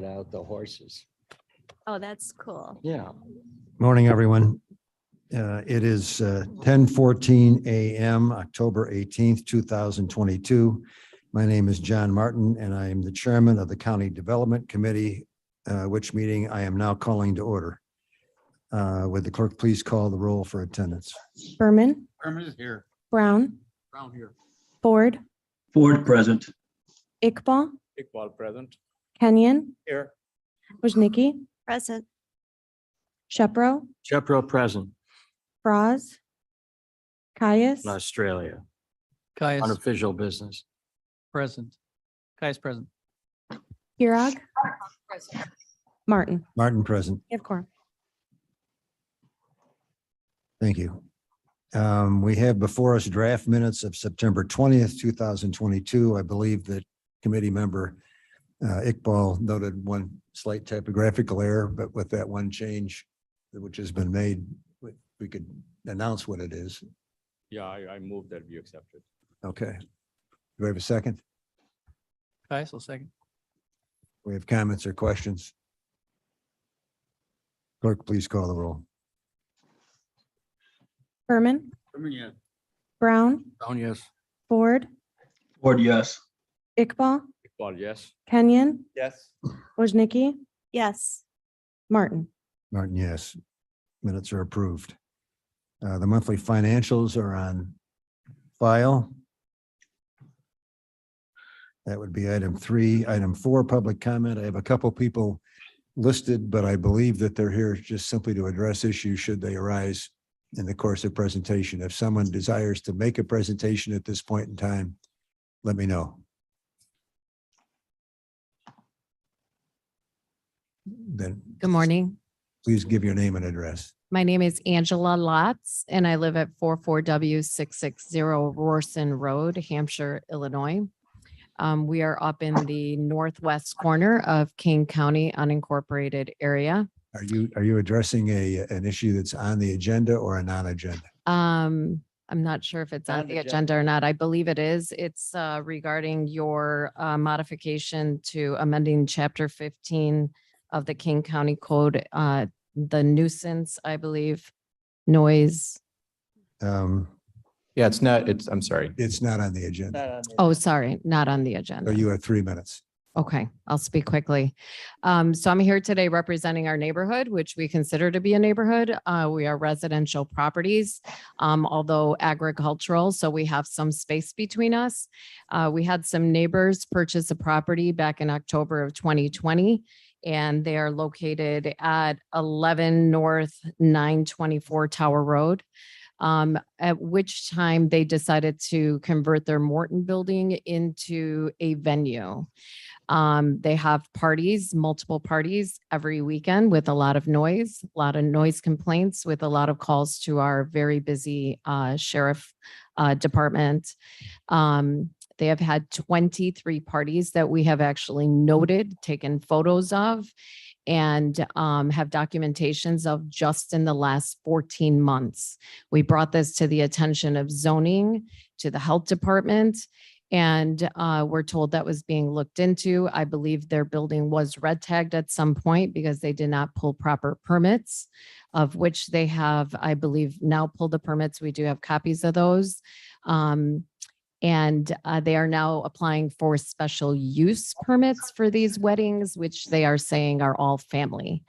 out the horses. Oh, that's cool. Yeah. Morning, everyone. It is 10:14 a.m., October 18th, 2022. My name is John Martin, and I am the chairman of the County Development Committee, which meeting I am now calling to order. Would the clerk please call the roll for attendance? Berman, Berman is here. Brown, Brown here. Ford, Ford present. Iqbal, Iqbal present. Kenyon, Here. Wojnicki, Present. Shepro, Shepro present Fraz, Caius, in Australia, Caius unofficial business. present. Caius present. Hirag, Martin. Martin present. You have quorum. Thank you. We have before us draft minutes of September 20th, 2022. I believe that committee member Iqbal noted one slight typographical error, but with that one change which has been made, we could announce what it is. Yeah, I move that we accept it. Okay. Do we have a second? Caius will second. We have comments or questions? Clerk, please call the roll. Berman, Berman, yeah. Brown, Brown, yes. Ford, Ford, yes. Iqbal, Iqbal, yes. Kenyon, Yes. Wojnicki, Yes. Martin. Martin, yes. Minutes are approved. The monthly financials are on file. That would be item 3. Item 4, public comment. I have a couple people listed, but I believe that they're here just simply to address issues should they arise in the course of presentation. If someone desires to make a presentation at this point in time, let me know. Then Good morning. please give your name and address. My name is Angela Lotz, and I live at 44W660 Rorson Road, Hampshire, Illinois. We are up in the northwest corner of King County unincorporated area. Are you addressing an issue that's on the agenda or a non-agenda? I'm not sure if it's on the agenda or not. I believe it is. It's regarding your modification to amending Chapter 15 of the King County Code, the nuisance, I believe, noise. Um, Yeah, I'm sorry. It's not on the agenda. Oh, sorry, not on the So agenda. you have 3 minutes. Okay, I'll speak quickly. So I'm here today representing our neighborhood, which we consider to be a neighborhood. We are residential properties, although agricultural, so we have some space between us. We had some neighbors purchase a property back in October of 2020, and they are located at 11 North 924 Tower Road. At which time they decided to convert their Morton building into a venue. They have parties, multiple parties every weekend with a lot of noise complaints, with a lot of calls to our very busy sheriff department. They have had 23 parties that we have actually noted, taken photos of, and have documentations of just in the last 14 months. We brought this to the attention of zoning, to the health department, and we're told that was being looked into. I believe their building was red tagged at some point because they did not pull proper permits, of which they have, I believe, now pulled the permits. We do have copies of those. And they are now applying for special use permits for these weddings, which they are saying are all family.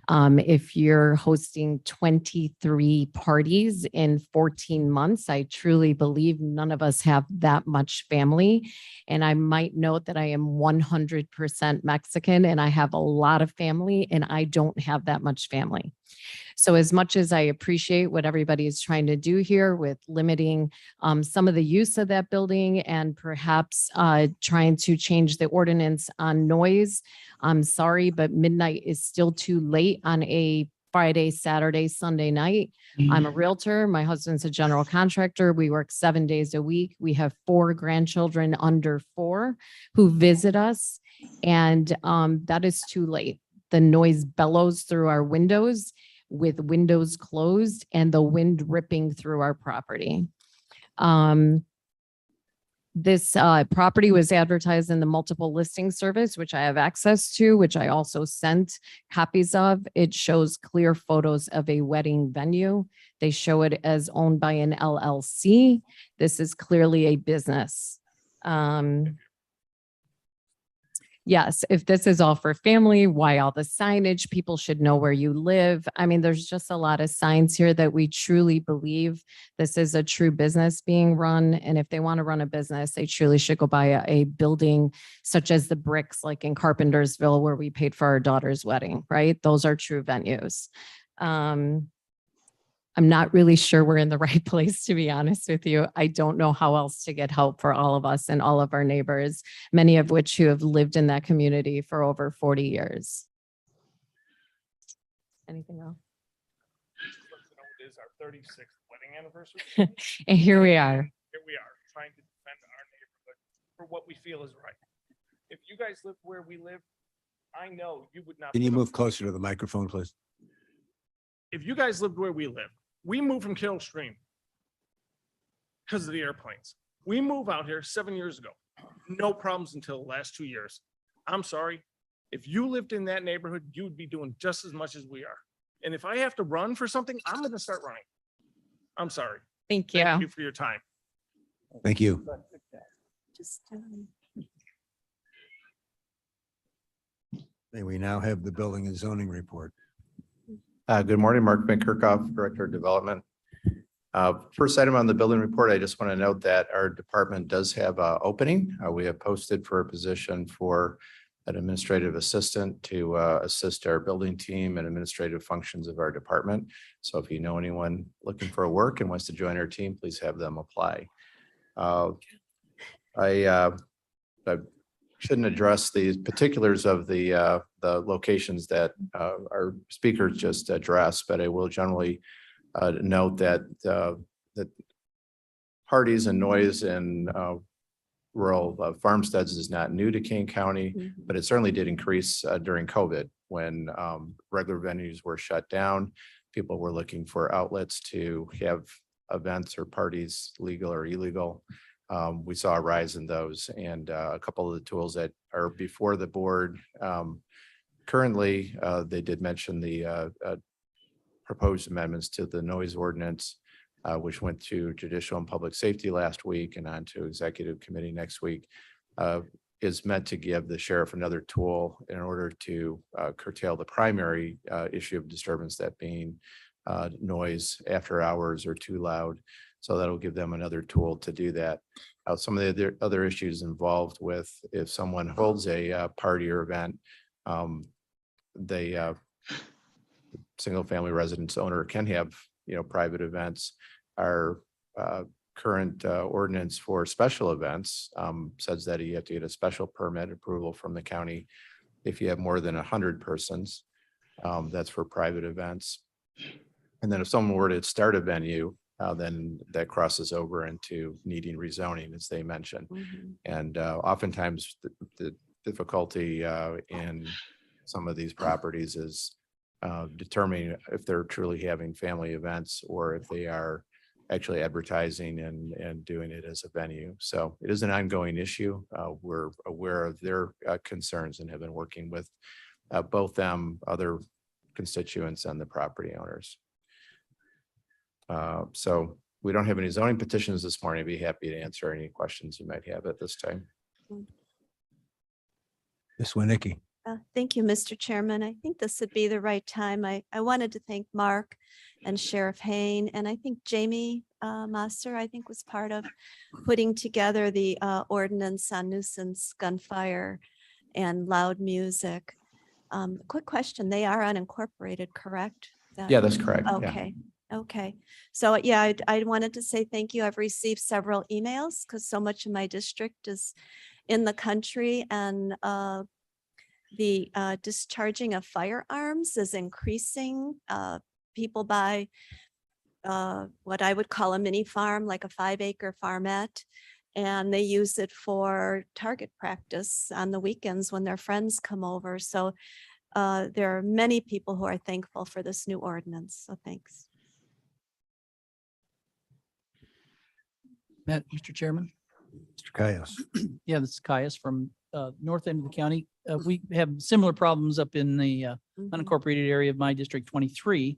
If you're hosting 23 parties in 14 months, I truly believe none of us have that much family. And I might note that I am 100% Mexican and I have a lot of family and I don't have that much family. So as much as I appreciate what everybody is trying to do here with limiting some of the use of that building and perhaps trying to change the ordinance on noise, I'm sorry, but midnight is still too late on a Friday, Saturday, Sunday night. I'm a realtor. My husband's a general contractor. We work 7 days a week. We have 4 grandchildren under 4 who visit us. And that is too late. The noise bellows through our windows with windows closed and the wind ripping through our property. This property was advertised in the multiple listing service, which I have access to, which I also sent copies of. It shows clear photos of a wedding venue. They show it as owned by an LLC. This is clearly a business. Yes, if this is all for family, why all the signage? People should know where you live. I mean, there's just a lot of signs here that we truly believe this is a true business being run. And if they want to run a business, they truly should go buy a building such as the Bricks, like in Carpentersville, where we paid for our daughter's wedding, right? Those are true venues. I'm not really sure we're in the right place, to be honest with you. I don't know how else to get help for all of us and all of our neighbors, many of which who have lived in that community for over 40 years. Anything else? It is our 36th wedding anniversary. And here we are. Here we are, trying to defend our neighborhood for what we feel is right. If you guys lived where we live, I know you would not. Can you put up- move closer to the microphone, please? If you guys lived where we live, we moved from Carroll Stream because of the airplanes. We moved out here 7 years ago. No problems until the last 2 years. I'm sorry. If you lived in that neighborhood, you would be doing just as much as we are. And if I have to run for something, I'm going to start running. I'm sorry. Thank you. Thank you for your time. Thank you. Just, May we now have the building and zoning report. Good morning, Mark McKirkhoff, Director of Development. First item on the building report, I just want to note that our department does have an opening. We have posted for a position for an administrative assistant to assist our building team and administrative functions of our department. So if you know anyone looking for work and wants to join our team, please have them apply. I shouldn't address the particulars of the locations that our speakers just addressed, but I will generally note that that parties and noise in rural farmsteads is not new to Kane County, but it certainly did increase during COVID when regular venues were shut down. People were looking for outlets to have events or parties, legal or illegal. We saw a rise in those, and a couple of the tools that are before the board. Currently, they did mention the proposed amendments to the noise ordinance, which went to judicial and public safety last week and on to executive committee next week, is meant to give the sheriff another tool in order to curtail the primary issue of disturbance, that being noise after hours or too loud. So that'll give them another tool to do that. Some of the other issues involved with if someone holds a party or event, they single family residence owner can have, private events. Our current ordinance for special events says that you have to get a special permit approval from the county if you have more than 100 persons. That's for private events. And then if someone were to start a venue, then that crosses over into needing rezoning, as they mentioned. And oftentimes the difficulty in some of these properties is determining if they're truly having family events or if they are actually advertising and doing it as a venue. So it is an ongoing issue. We're aware of their concerns and have been working with both them, other constituents, and the property owners. So we don't have any zoning petitions this morning. I'd be happy to answer any questions you might have at this time. Ms. Winnicki. Thank you, Mr. Chairman. I think this would be the right time. I wanted to thank Mark and Sheriff Hain, and I think Jamie Master, I think, was part of putting together the ordinance on nuisance, gunfire, and loud music. Quick question, they are unincorporated, correct? Yeah, that's correct. Yeah. Okay. Okay. So yeah, I wanted to say thank you. I've received several emails because so much of my district is in the country, and the discharging of firearms is increasing. People buy what I would call a mini farm, like a 5-acre farmette, and they use it for target practice on the weekends when their friends come over. So there are many people who are thankful for this new ordinance. So thanks. Matt, Mr. Chairman, Mr. Caius. Yeah, this is Caius from north end of the county. We have similar problems up in the Mhm. unincorporated area of my District 23.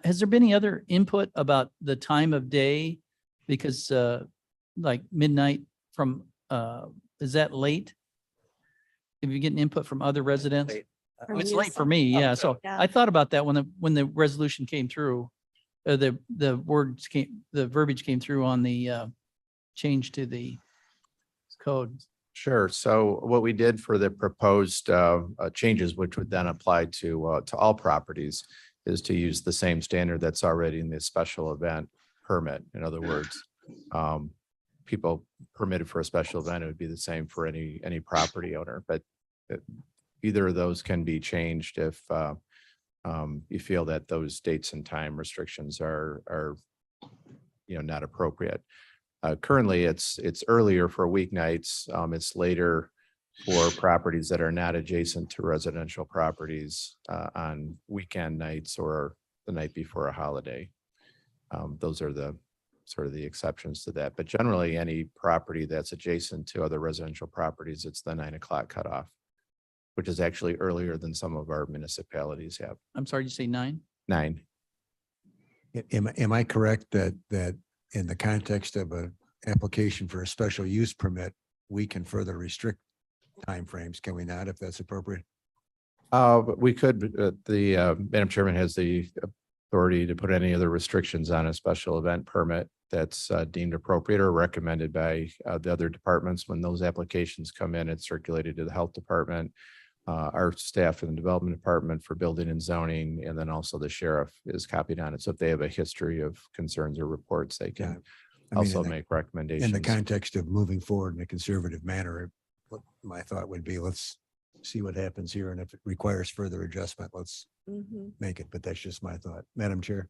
Has there been any other input about the time of day? Because like midnight from, is that late? Have you getting input from other residents? From It's you, late for sir. me, yeah. So Yeah. I thought about that when the resolution came through. The words came, the verbiage came through on the change to the code. Sure. So what we did for the proposed changes, which would then apply to all properties, is to use the same standard that's already in the special event permit. In other words, people permitted for a special event, it would be the same for any property owner, but either of those can be changed if you feel that those dates and time restrictions are not appropriate. Currently, it's earlier for weeknights. It's later for properties that are not adjacent to residential properties on weekend nights or the night before a holiday. Those are the sort of the exceptions to that. But generally, any property that's adjacent to other residential properties, it's the 9 o'clock cutoff, which is actually earlier than some of our municipalities have. I'm sorry, you say 9? 9. Am I correct that in the context of a application for a special use permit, we can further restrict timeframes, can we not, if that's appropriate? But we could, the Madam Chairman has the authority to put any other restrictions on a special event permit that's deemed appropriate or recommended by the other departments. When those applications come in, it's circulated to the health department, our staff in the development department for building and zoning, and then also the sheriff is copied on it. So if they have a history of concerns or reports, they Yeah. can I mean, also in make the recommendations. context of moving forward in a conservative manner, what my thought would be, let's see what happens here. And if it requires further adjustment, let's Mhm. make it. But that's just my thought. Madam Chair.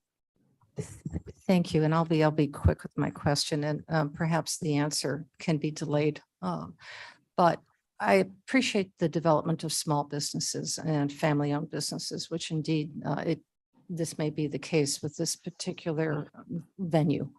Thank you. And I'll be quick with my question, and perhaps the answer can be delayed. But I appreciate the development of small businesses and family-owned businesses, which indeed this may be the case with this particular venue.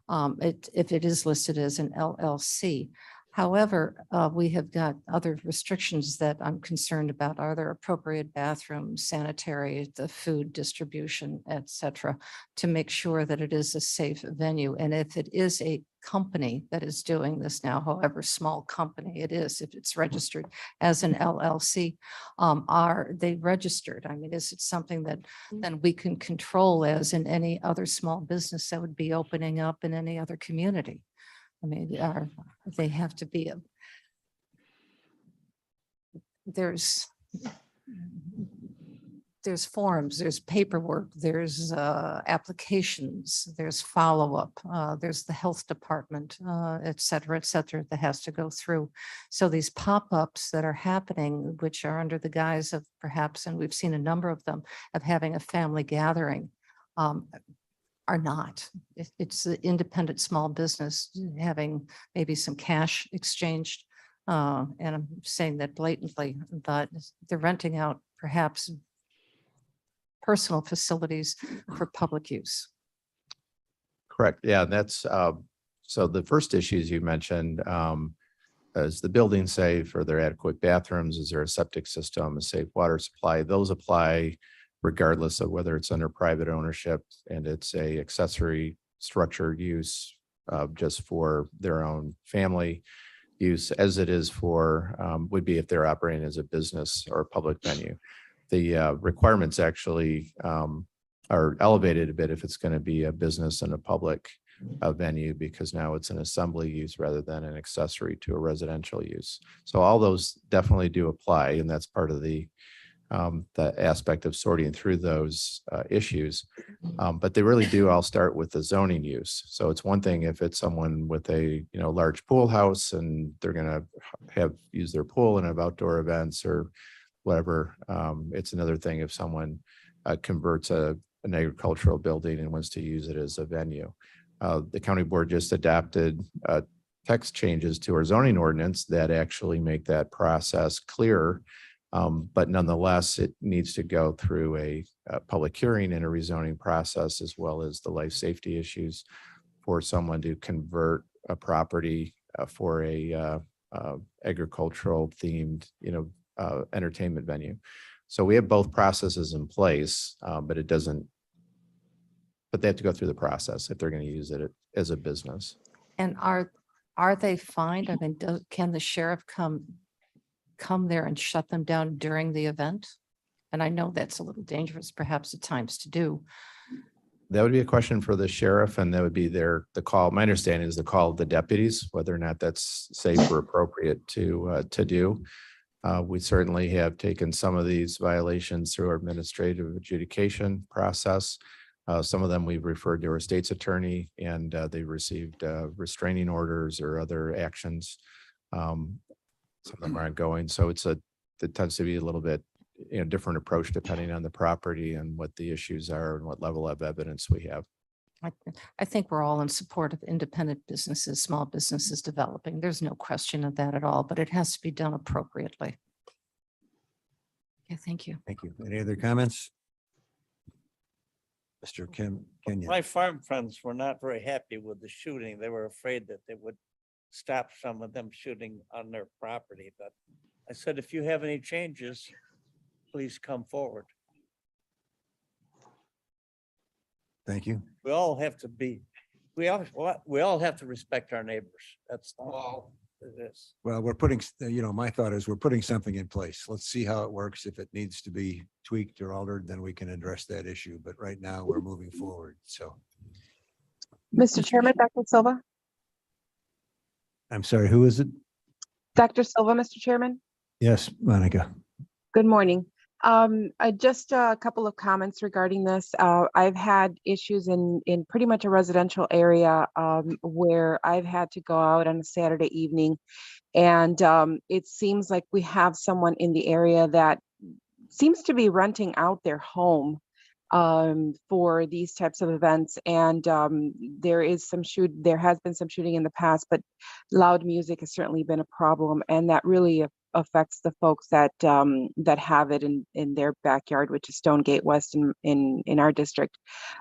If it is listed as an LLC. However, we have got other restrictions that I'm concerned about. Are there appropriate bathrooms, sanitary, the food distribution, et cetera, to make sure that it is a safe venue? And if it is a company that is doing this now, however small company it is, if it's registered as an LLC, are they registered? I mean, is it something that then we can control as in any other small business that would be opening up in any other community? I mean, they have to be there's forms, there's paperwork, there's applications, there's follow-up, there's the health department, et cetera, that has to go through. So these pop-ups that are happening, which are under the guise of perhaps, and we've seen a number of them, of having a family gathering, are not. It's the independent small business having maybe some cash exchanged. And I'm saying that blatantly, but they're renting out perhaps personal facilities for public use. Correct. Yeah, that's, so the first issues you mentioned, is the building safe? Are there adequate bathrooms? Is there a septic system, a safe water supply? Those apply regardless of whether it's under private ownership and it's a accessory structure use just for their own family use, as it is for, would be if they're operating as a business or public venue. The requirements actually are elevated a bit if it's going to be a business and a public venue, because now it's an assembly use rather than an accessory to a residential use. So all those definitely do apply, and that's part of the aspect of sorting through those issues. But they really do all start with the zoning use. So it's one thing if it's someone with a large pool house and they're going to use their pool and have outdoor events or whatever. It's another thing if someone converts an agricultural building and wants to use it as a venue. The county board just adopted text changes to our zoning ordinance that actually make that process clearer. But nonetheless, it needs to go through a public hearing and a rezoning process, as well as the life safety issues for someone to convert a property for a agricultural themed, entertainment venue. So we have both processes in place, but it doesn't, but they have to go through the process if they're going to use it as a business. And are they fined? I mean, can the sheriff come there and shut them down during the event? And I know that's a little dangerous perhaps at times to do. That would be a question for the sheriff, and that would be the call. My understanding is the call of the deputies, whether or not that's safe or appropriate to do. We certainly have taken some of these violations through our administrative adjudication process. Some of them we've referred to our state's attorney, and they received restraining orders or other actions. Some of them are ongoing. So it tends to be a little bit different approach depending on the property and what the issues are and what level of evidence we have. I think we're all in support of independent businesses, small businesses developing. There's no question of that at all, but it has to be done appropriately. Okay, thank you. Thank you. Any other comments? Mr. Kenyon. My farm friends were not very happy with the shooting. They were afraid that they would stop some of them shooting on their property. But I said, if you have any changes, please come forward. Thank you. We all have to we all have to respect our neighbors. That's all it is. Well, we're putting, my thought is we're putting something in place. Let's see how it works. If it needs to be tweaked or altered, then we can address that issue. But right now we're moving forward. So Mr. Chairman, Dr. Silva. I'm sorry, who is it? Dr. Silva, Mr. Chairman. Yes, Monica. Good morning. Just a couple of comments regarding this. I've had issues in pretty much a residential area where I've had to go out on a Saturday evening, and it seems like we have someone in the area that seems to be renting out their home for these types of events. And there has been some shooting in the past, but loud music has certainly been a problem, and that really affects the folks that have it in their backyard, which is Stonegate West in our district.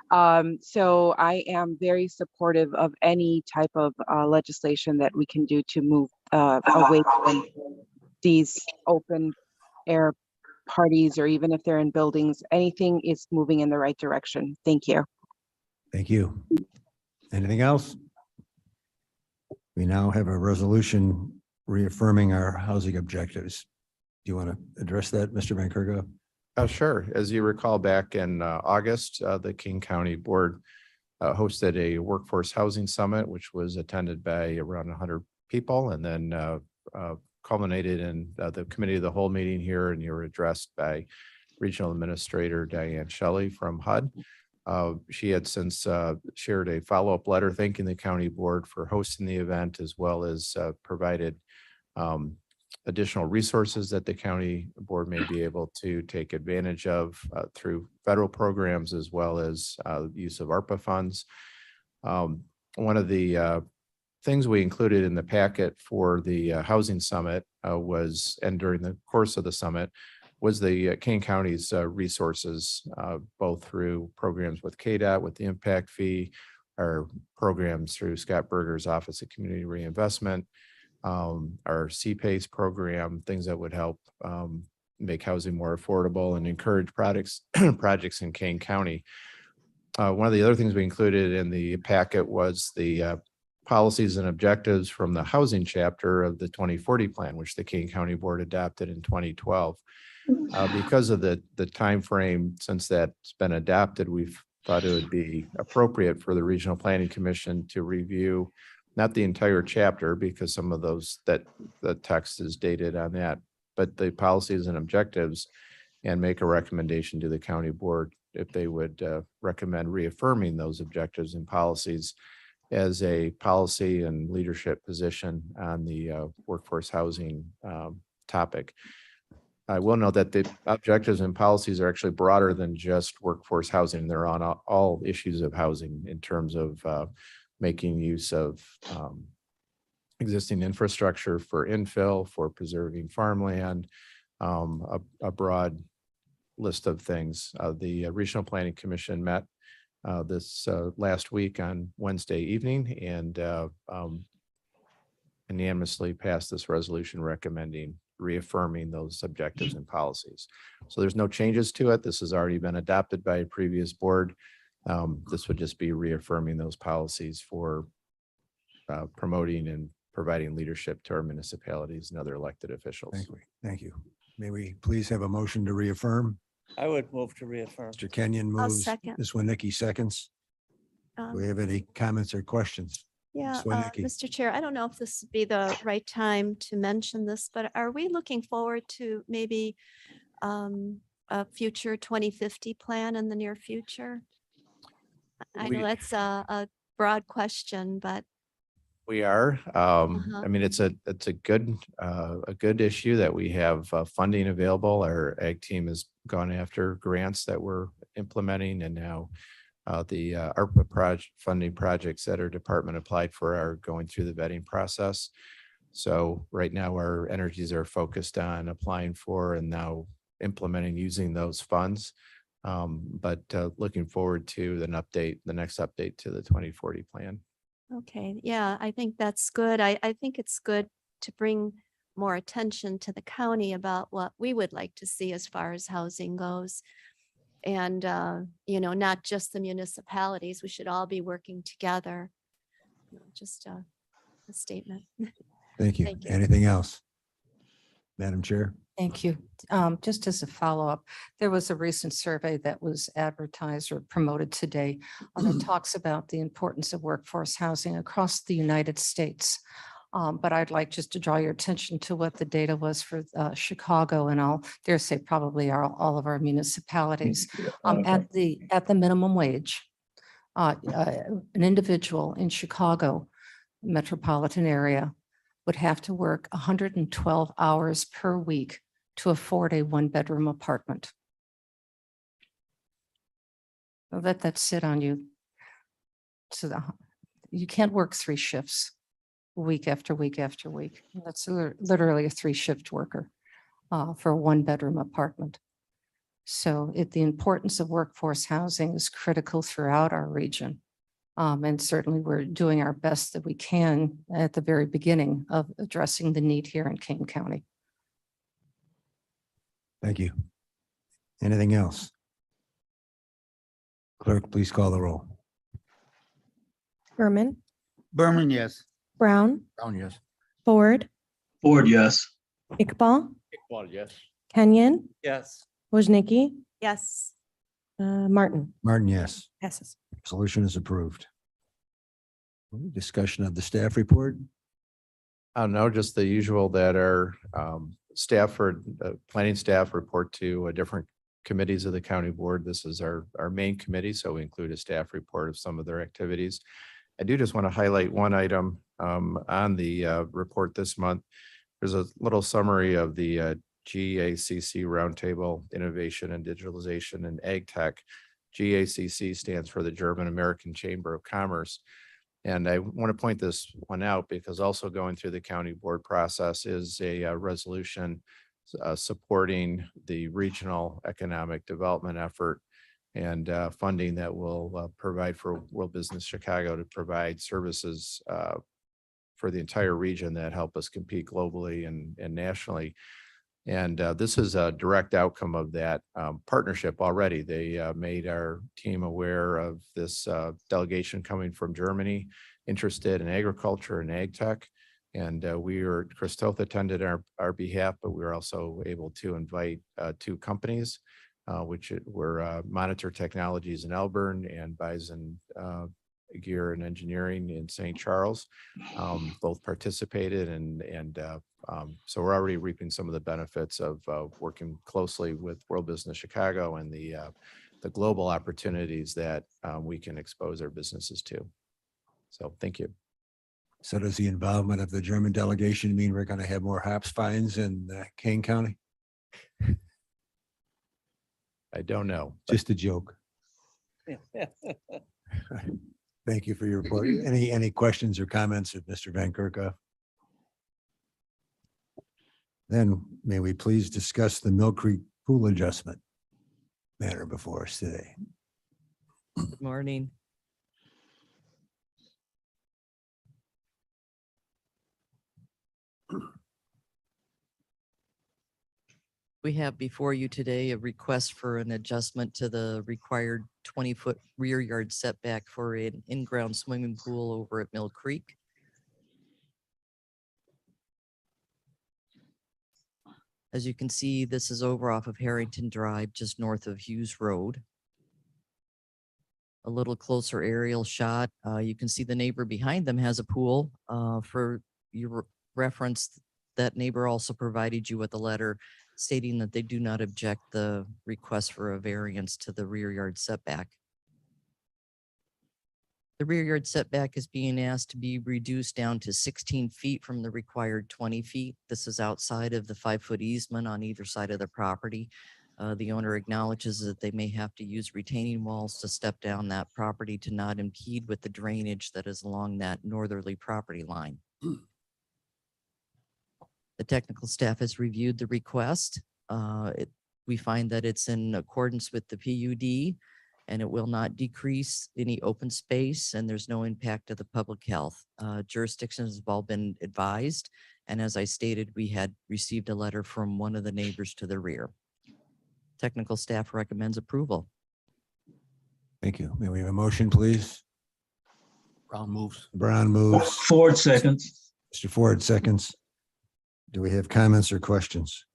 So I am very supportive of any type of legislation that we can do to move away from these open air parties, or even if they're in buildings. Anything is moving in the right direction. Thank you. Thank you. Anything else? We now have a resolution reaffirming our housing objectives. Do you want to address that, Mr. Van Kerkhoff? Sure. As you recall, back in August, the King County Board hosted a workforce housing summit, which was attended by around 100 people, and then culminated in the committee of the whole meeting here, and you were addressed by Regional Administrator Diane Shelley from HUD. She had since shared a follow-up letter thanking the county board for hosting the event, as well as provided additional resources that the county board may be able to take advantage of through federal programs, as well as use of ARPA funds. One of the things we included in the packet for the housing summit and during the course of the summit, was the King County's resources, both through programs with KDOT, with the impact fee, our programs through Scott Berger's Office of Community Reinvestment, our CPACE program, things that would help make housing more affordable and encourage projects in King County. One of the other things we included in the packet was the policies and objectives from the housing chapter of the 2040 plan, which the King County Board adopted in 2012. Because of the time frame since that's been adopted, we've thought it would be appropriate for the Regional Planning Commission to review not the entire chapter, because some of those that the text is dated on that, but the policies and objectives, and make a recommendation to the county board if they would recommend reaffirming those objectives and policies as a policy and leadership position on the workforce housing topic. I will note that the objectives and policies are actually broader than just workforce housing. They're on all issues of housing in terms of making use of existing infrastructure for infill, for preserving farmland, a broad list of things. The Regional Planning Commission met this last week on Wednesday evening, and unanimously passed this resolution recommending reaffirming those objectives and policies. So there's no changes to it. This has already been adopted by a previous board. This would just be reaffirming those policies for promoting and providing leadership to our municipalities and other elected officials. Thank you. Thank you. May we please have a motion to reaffirm? I would move to reaffirm. Mr. Kenyon I'll moves. second. Ms. Winnicki seconds. Do Um, we have any comments or questions? Yeah, Ms. Winnicki? Mr. Chair, I don't know if this would be the right time to mention this, but are we looking forward to maybe a future 2050 plan in the near future? I know We- that's a broad question, but We are. Uh-huh. I mean, it's a good issue that we have funding available. Our ag team has gone after grants that we're implementing, and now the ARPA funding projects that our department applied for are going through the vetting process. So right now our energies are focused on applying for and now implementing using those funds. But looking forward to the next update to the 2040 plan. okay, yeah, I think that's good. I think it's good to bring more attention to the county about what we would like to see as far as housing goes. And, not just the municipalities, we should all be working together. Just a statement. Thank you. Thank you. Anything else? Madam Chair? Thank you. Just as a follow-up, there was a recent survey that was advertised or promoted today that talks about the importance of workforce housing across the United States. But I'd like just to draw your attention to what the data was for Chicago, and I'll dare say probably all of our municipalities. At the minimum wage, an individual in Chicago metropolitan area would have to work 112 hours per week to afford a one-bedroom apartment. Let that sit on you. So you can't work 3 shifts week after week after week. That's literally a 3-shift worker for a one-bedroom apartment. So the importance of workforce housing is critical throughout our region. And certainly we're doing our best that we can at the very beginning of addressing the need here in Kane County. Thank you. Anything else? Clerk, please call the roll. Berman, Berman, yes. Brown, Brown, yes. Ford, Ford, yes. Iqbal, Iqbal, yes. Kenyon, Yes. Woznicki, Yes, Martin. Martin, yes. Passes. Resolution is approved. Discussion of the staff report. No, just the usual that our staff or planning staff report to different committees of the county board. This is our main committee, so we include a staff report of some of their activities. I do just want to highlight one item on the report this month. There's a little summary of the GACC Roundtable Innovation and Digitalization and Ag Tech. GACC stands for the German American Chamber of Commerce. And I want to point this one out because also going through the county board process is a resolution supporting the regional economic development effort and funding that will provide for World Business Chicago to provide services for the entire region that help us compete globally and nationally. And this is a direct outcome of that partnership already. They made our team aware of this delegation coming from Germany, interested in agriculture and ag tech. And Chris Toth attended our behalf, but we were also able to invite 2 companies, which were Monitor Technologies in Elburn and Bison Gear and Engineering in St. Charles. Both participated and so we're already reaping some of the benefits of working closely with World Business Chicago and the global opportunities that we can expose our businesses to. So thank you. So does the involvement of the German delegation mean we're going to have more hops finds in Kane County? I don't know. Just a joke. Thank you for your report. Any questions or comments of Mr. Van Kerkhoff? Then may we please discuss the Mill Creek pool adjustment matter before us today? Good morning. We have before you today a request for an adjustment to the required 20-foot rear yard setback for an in-ground swimming pool over at Mill Creek. As you can see, this is over off of Harrington Drive, just north of Hughes Road. A little closer aerial shot. You can see the neighbor behind them has a pool. For your reference, that neighbor also provided you with a letter stating that they do not object the request for a variance to the rear yard setback. The rear yard setback is being asked to be reduced down to 16 feet from the required 20 feet. This is outside of the 5-foot easement on either side of the property. The owner acknowledges that they may have to use retaining walls to step down that property to not impede with the drainage that is along that northerly property line. The technical staff has reviewed the request. We find that it's in accordance with the PUD and it will not decrease any open space and there's no impact to the public health. Jurisdictions have all been advised. And as I stated, we had received a letter from one of the neighbors to the rear. Technical staff recommends approval. Thank you. May we have a motion, please? Brown moves. Brown moves. Ford seconds. Mr. Ford seconds. Do we have comments or questions?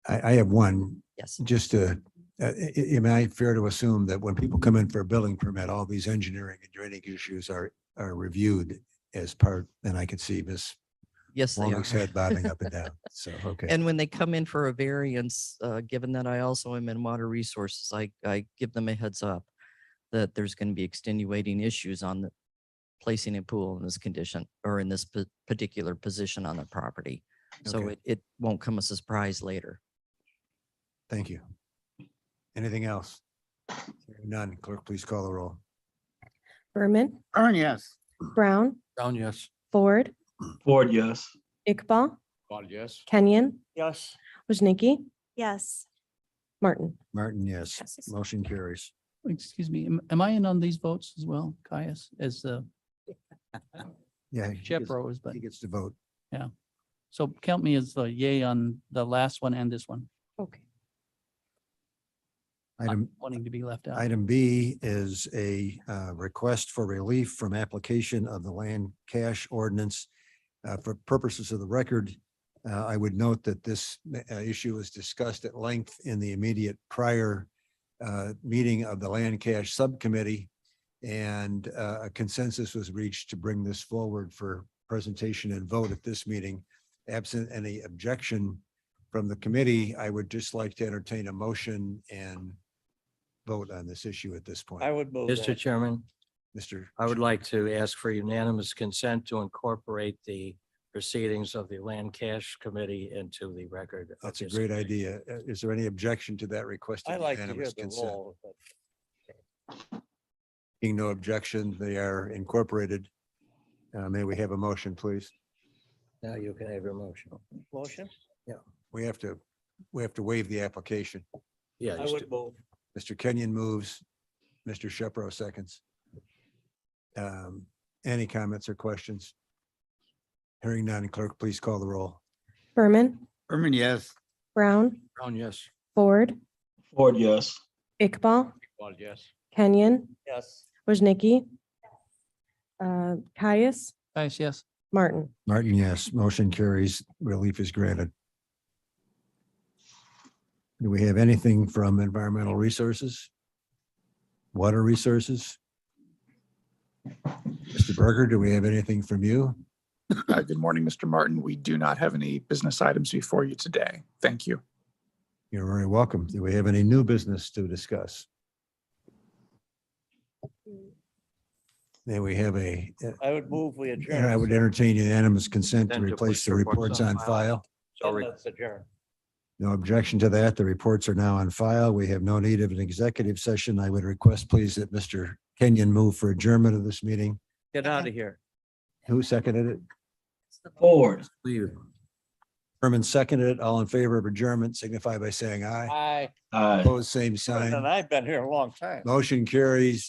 I have one. Yes. Just to, am I fair to assume that when people come in for a building permit, all these engineering and drainage issues are reviewed as part, and I could see Ms. Yes, they are. Long's head bobbing up and down. So, okay. And when they come in for a variance, given that I also am in water resources, I give them a heads up that there's going to be extenuating issues on the placing a pool in this condition or in this particular position on the property. So Okay. it won't come as a surprise later. Thank you. Anything else? Hearing none. Clerk, please call the roll. Berman, Yes. Brown, Brown, yes. Ford, Ford, yes. Iqbal, Ford, yes. Kenyon, Yes. Woznicki, Yes. Martin. Martin, yes. Passes. Motion carries. Excuse me, am I in on these votes as well, Caius, as the Yeah. he gets- chaperone, but He gets to vote. so count me as the yay on the last one and this one. Okay. Item, Wanting to be left out. Item B is a request for relief from application of the land cash ordinance. For purposes of the record, I would note that this issue was discussed at length in the immediate prior meeting of the land cash subcommittee. And a consensus was reached to bring this forward for presentation and vote at this meeting. Absent any objection from the committee, I would just like to entertain a motion and vote on this issue at this point. I would move Mr. that. Chairman, Mr. I would like to ask for unanimous consent to incorporate the proceedings of the Land Cash Committee into the record. of That's a this great committee. idea. Is there any objection to that request? I like to hear unanimous the consent? roll. but Being no objection, they are incorporated. May we have a motion, please? Now you can have your motion. Motion? We have to waive the application. Yeah. I just would move. Mr. Kenyon moves. Mr. Shepro seconds. Any comments or questions? Hearing none, clerk, please call the roll. Berman, Yes. Brown, Brown, yes. Ford, Ford, yes. Iqbal, Ford, yes. Kenyon, Yes. Woznicki, Caius, Caius, yes. Martin. Martin, yes. Motion carries. Relief is granted. Do we have anything from environmental resources? Water resources? Mr. Berger, do we have anything from you? Good morning, Mr. Martin. We do not have any business items before you today. Thank you. You're very welcome. Do we have any new business to discuss? Then we have I would move we and adjourn. I would entertain unanimous consent to Then to replace place the reports on file. So Then re- let's adjourn. No objection to that. The reports are now on file. We have no need of an executive session. I would request, please, that Mr. Kenyon move for adjournment of this meeting. Get out of here. Who seconded it? Ford. leave. Herman seconded it. All in favor of adjournment signify by saying aye. Aye. Aye. Opposed, same And sign. I've been here a long time. Motion carries.